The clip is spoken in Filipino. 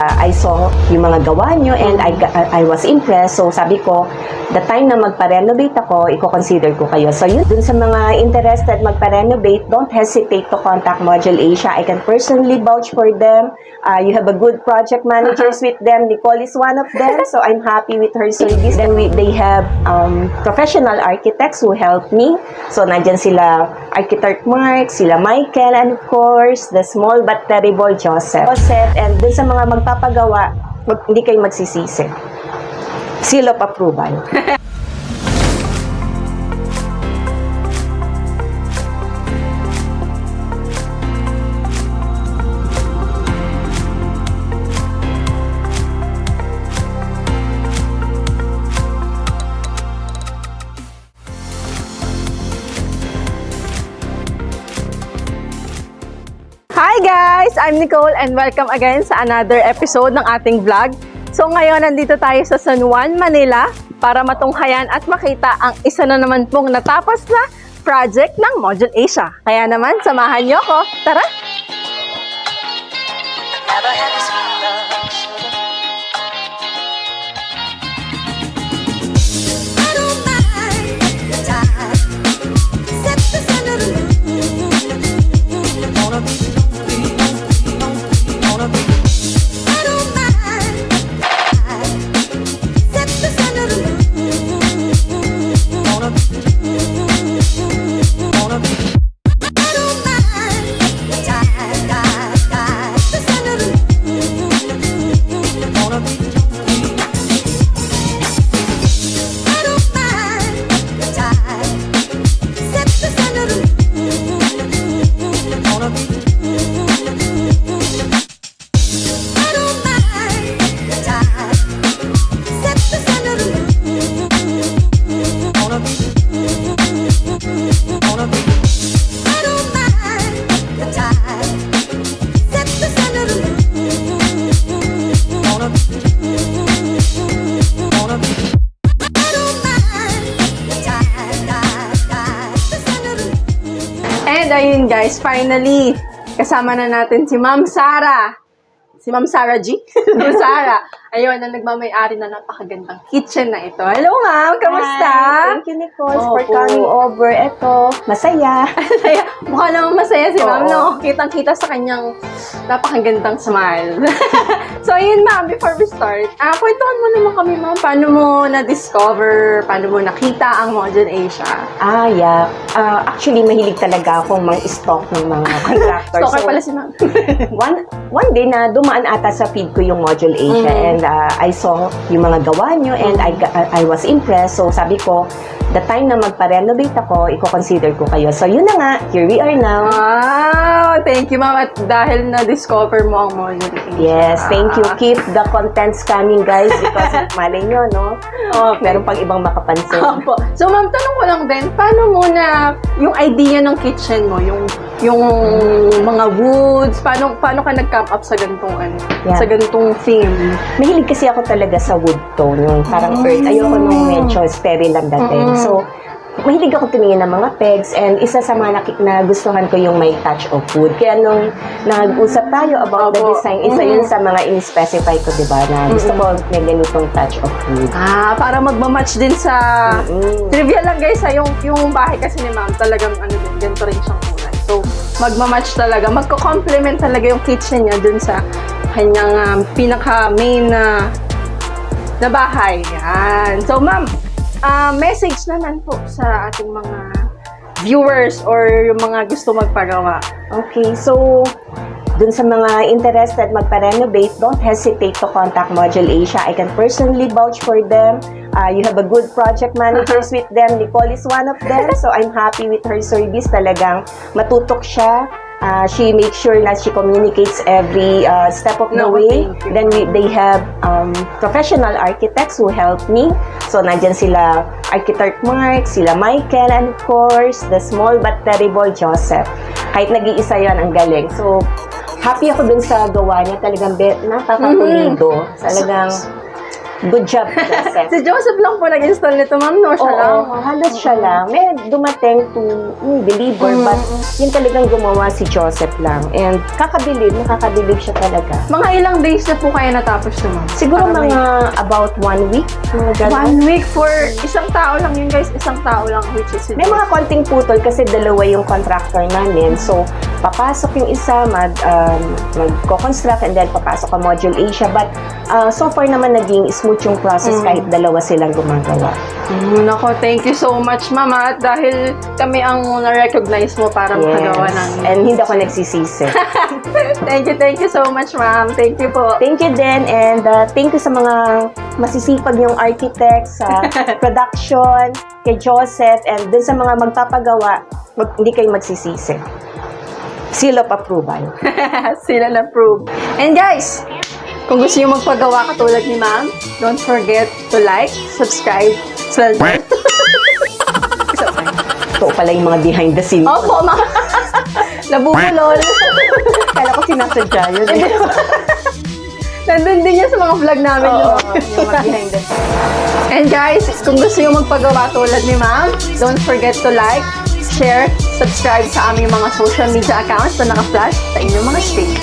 I saw yung mga gawa nyo and I was impressed. So sabi ko, the time na magpa-renovate ako, i-consider ko kayo. So yun, dun sa mga interested magpa-renovate, don't hesitate to contact Module Asia. I can personally vouch for them. You have a good project managers with them. Nicole is one of them. So I'm happy with her service. Then they have professional architects who help me. So nandyan sila Architect Mark, sila Michael, and of course, the small but terrible Joseph. And dun sa mga magpapagawa, hindi kayo magsisisi. Seal of approval. Hi guys! I'm Nicole and welcome again sa another episode ng ating vlog. So ngayon, nandito tayo sa San Juan, Manila para matunghayan at makita ang isa na naman pong natapos na project ng Module Asia. Kaya naman, samahan niyo ako. Tara! And ayun guys, finally, kasama na natin si Ma'am Sara. Si Ma'am Sara G. Ma'am Sara. Ayun, na nagmamay-ari na napakagandang kitchen na ito. Hello ma'am, kamusta? Hi, thank you Nicole for coming over. Eto, masaya. Mukha namang masaya si ma'am, no? Kitang-kita sa kanyang napakagandang smile. So ayun ma'am, before we start, kwentuhan mo naman kami ma'am, paano mo na-discover, paano mo nakita ang Module Asia? Yeah. Actually, mahilig talaga akong mang-stalk ng mga contractors. Stalker pala si ma'am. one day na dumaan ata sa feed ko yung Module Asia and I saw yung mga gawa nyo and I was impressed. So sabi ko, the time na magpa-renovate ako, i-consider ko kayo. So yun na nga, here we are now. Wow! Thank you ma'am at dahil na-discover mo ang Module Asia. Yes, thank you. Keep the contents coming guys because malay nyo, no? Meron pang ibang makapansin. Opo. So ma'am, tanong ko lang din, paano mo na yung idea ng kitchen mo, yung mga woods, paano ka nag-come up sa ganitong sa ganitong theme? Mahilig kasi ako talaga sa wood tone, yung parang earth. Ayoko nung medyo sterile lang dating. So, mahilig ako tumingin ng mga pegs and isa sa mga nagustuhan ko yung may touch of wood. Kaya nung nag-usap tayo about the design, isa yun sa mga in-specify ko, diba, na gusto ko may ganitong touch of wood. Para magmamatch din sa trivia lang guys, yung bahay kasi ni ma'am talagang ganito rin siyang kulay. So, magmamatch talaga, magko-complement talaga yung kitchen niya dun sa kanyang pinaka-main na bahay. Yan. So, ma'am, message naman po sa ating mga viewers or yung mga gusto magpagawa. Okay, so dun sa mga interested magpa-renovate, don't hesitate to contact Module Asia. I can personally vouch for them. You have a good project managers with them. Nicole is one of them. So I'm happy with her service. Talagang matutok siya. She makes sure that she communicates every step of the way. Then they have professional architects who help me. So nandyan sila Architect Mark, sila Michael, and of course, the small but terrible Joseph. Kahit nag-iisa yan, ang galing. So, happy ako dun sa gawa niya. Talagang napakapulido. Talagang Good job, Joseph. Si Joseph lang po nag-install nito, ma'am, no? Siya lang. Oo, halos siya lang. May dumating to believer, but yun talagang gumawa si Joseph lang. And nakakabilib siya talaga. Mga ilang days na po kayo natapos na, ma'am? Siguro Para may- mga about 1 week. Mga ganun. 1 week for isang tao lang yun, guys. Isang tao lang, which is si May mga konting putol kasi dalawa yung contractor namin. So, papasok yung isa, magko-construct and then papasok ka Module Asia. But so far naman naging smooth yung process kahit dalawa silang gumagawa. Nako, thank you so much, mama. At dahil kami ang na-recognize mo para makagawa ng... And hindi ako nagsisisi. Thank you so much, ma'am. Thank you po. Thank you din and thank you sa mga masisipag yung architects, sa production, kay Joseph, and dun sa mga magpapagawa, hindi kayo magsisisi. Seal of approval. Sila na-prove. And guys, kung gusto nyo magpagawa katulad ni ma'am, don't forget to like, subscribe, sweldo. Ito pala yung mga behind the scenes. Opo, ma'am. Nabubulol. Kala ko sinasadya yun. Nandun din yan sa mga vlog namin. Oo, yun. yung mga behind the scenes. And guys, kung gusto nyo magpagawa tulad ni ma'am, don't forget to like, share, subscribe sa aming mga social media accounts na naka-flash sa inyong mga screen.